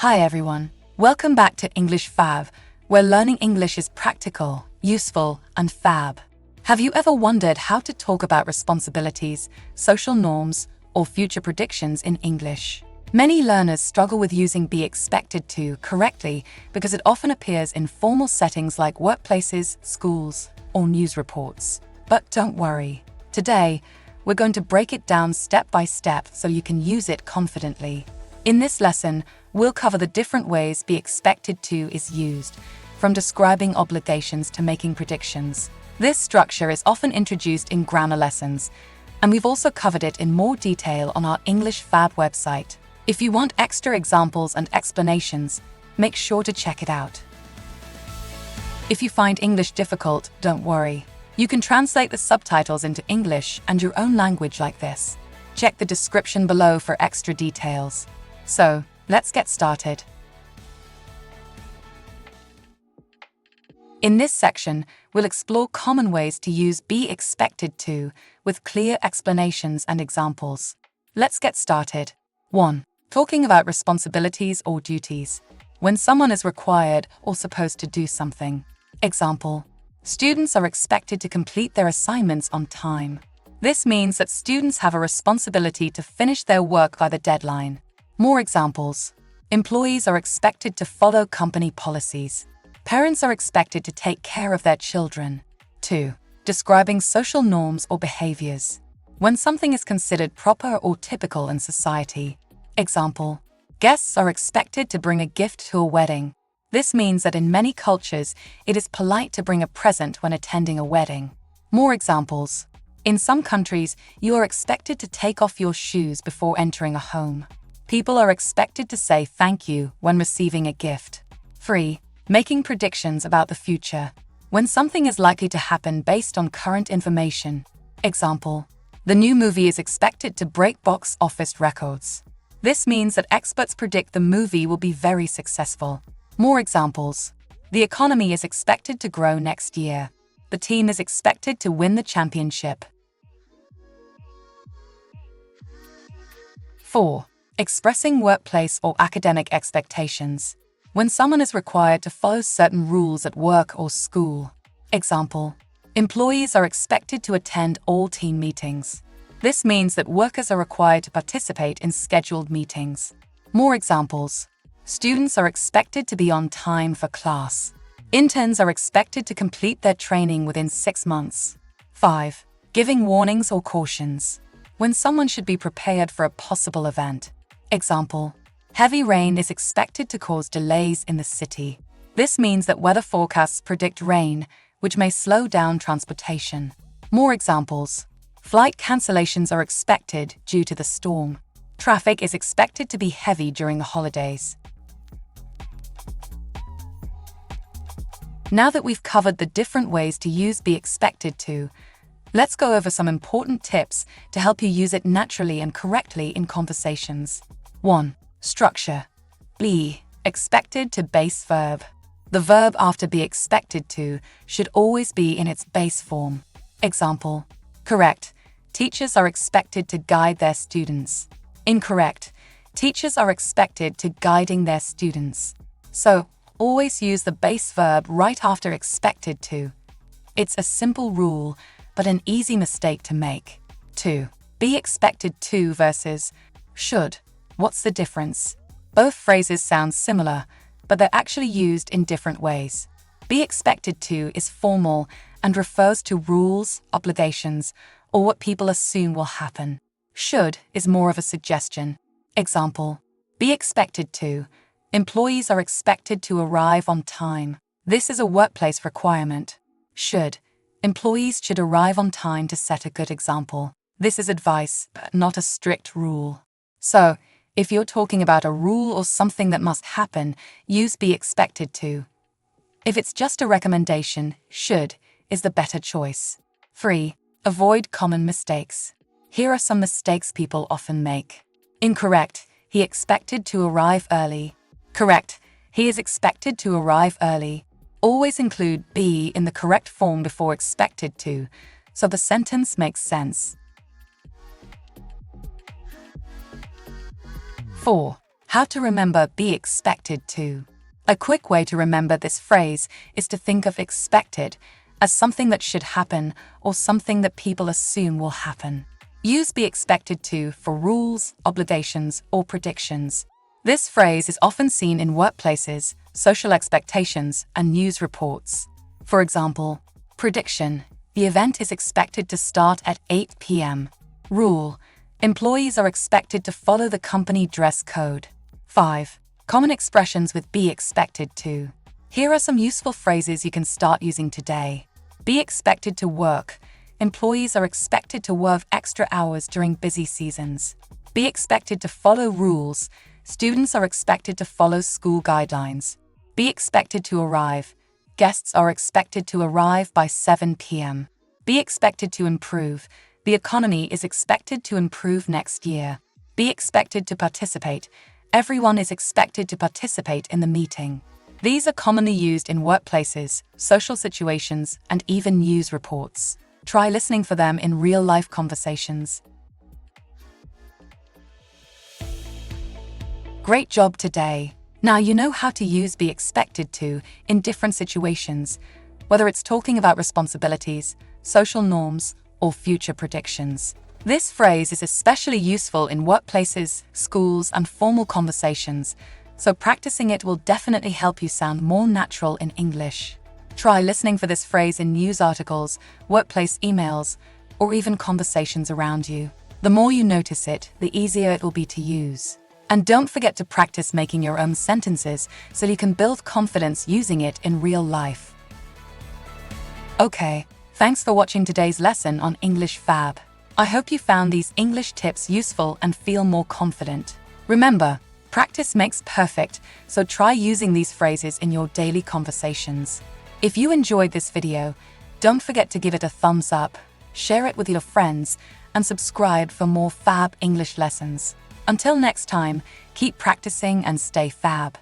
Hi everyone, welcome back to English Fab, where learning English is practical, useful, and fab. Have you ever wondered how to talk about responsibilities, social norms, or future predictions in English? Many learners struggle with using be expected to correctly because it often appears in formal settings like workplaces, schools, or news reports. But don't worry. Today, we're going to break it down step by step so you can use it confidently. In this lesson, we'll cover the different ways be expected to is used, from describing obligations to making predictions. This structure is often introduced in grammar lessons, and we've also covered it in more detail on our English Fab website. If you want extra examples and explanations, make sure to check it out. If you find English difficult, don't worry. You can translate the subtitles into English and your own language like this. Check the description below for extra details. So, let's get started. In this section, we'll explore common ways to use be expected to with clear explanations and examples. Let's get started. 1. Talking about responsibilities or duties. When someone is required or supposed to do something. Example: students are expected to complete their assignments on time. This means that students have a responsibility to finish their work by the deadline. More examples: employees are expected to follow company policies. Parents are expected to take care of their children. 2. Describing social norms or behaviors. When something is considered proper or typical in society. Example: guests are expected to bring a gift to a wedding. This means that in many cultures, it is polite to bring a present when attending a wedding. More examples: in some countries, you are expected to take off your shoes before entering a home. People are expected to say thank you when receiving a gift. 3. Making predictions about the future. When something is likely to happen based on current information. Example: the new movie is expected to break box office records. This means that experts predict the movie will be very successful. More examples: the economy is expected to grow next year. The team is expected to win the championship. 4. Expressing workplace or academic expectations. When someone is required to follow certain rules at work or school. Example: employees are expected to attend all team meetings. This means that workers are required to participate in scheduled meetings. More examples: students are expected to be on time for class. Interns are expected to complete their training within 6 months. 5. Giving warnings or cautions. When someone should be prepared for a possible event. Example: heavy rain is expected to cause delays in the city. This means that weather forecasts predict rain, which may slow down transportation. More examples: flight cancellations are expected due to the storm. Traffic is expected to be heavy during the holidays. Now that we've covered the different ways to use be expected to, let's go over some important tips to help you use it naturally and correctly in conversations. 1. Structure. Be expected to base verb. The verb after be expected to should always be in its base form. Example: correct. Teachers are expected to guide their students. Incorrect. Teachers are expected to guiding their students. So, always use the base verb right after expected to. It's a simple rule, but an easy mistake to make. 2. Be expected to versus should. What's the difference? Both phrases sound similar, but they're actually used in different ways. Be expected to is formal and refers to rules, obligations, or what people assume will happen. Should is more of a suggestion. Example: be expected to. Employees are expected to arrive on time. This is a workplace requirement. Should. Employees should arrive on time to set a good example. This is advice, but not a strict rule. So, if you're talking about a rule or something that must happen, use be expected to. If it's just a recommendation, should is the better choice. 3. Avoid common mistakes. Here are some mistakes people often make. Incorrect. He expected to arrive early. Correct. He is expected to arrive early. Always include be in the correct form before expected to, so the sentence makes sense. 4. How to remember be expected to. A quick way to remember this phrase is to think of expected as something that should happen or something that people assume will happen. Use be expected to for rules, obligations, or predictions. This phrase is often seen in workplaces, social expectations, and news reports. For example, prediction: the event is expected to start at 8 p.m. Rule: employees are expected to follow the company dress code. 5. Common expressions with be expected to. Here are some useful phrases you can start using today. Be expected to work: employees are expected to work extra hours during busy seasons. Be expected to follow rules: students are expected to follow school guidelines. Be expected to arrive: guests are expected to arrive by 7 p.m. Be expected to improve: the economy is expected to improve next year. Be expected to participate: everyone is expected to participate in the meeting. These are commonly used in workplaces, social situations, and even news reports. Try listening for them in real-life conversations. Great job today! Now you know how to use be expected to in different situations, whether it's talking about responsibilities, social norms, or future predictions. This phrase is especially useful in workplaces, schools, and formal conversations, so practicing it will definitely help you sound more natural in English. Try listening for this phrase in news articles, workplace emails, or even conversations around you. The more you notice it, the easier it will be to use. And don't forget to practice making your own sentences so you can build confidence using it in real life. Okay, thanks for watching today's lesson on English Fab. I hope you found these English tips useful and feel more confident. Remember, practice makes perfect, so try using these phrases in your daily conversations. If you enjoyed this video, don't forget to give it a thumbs up, share it with your friends, and subscribe for more Fab English lessons. Until next time, keep practicing and stay fab.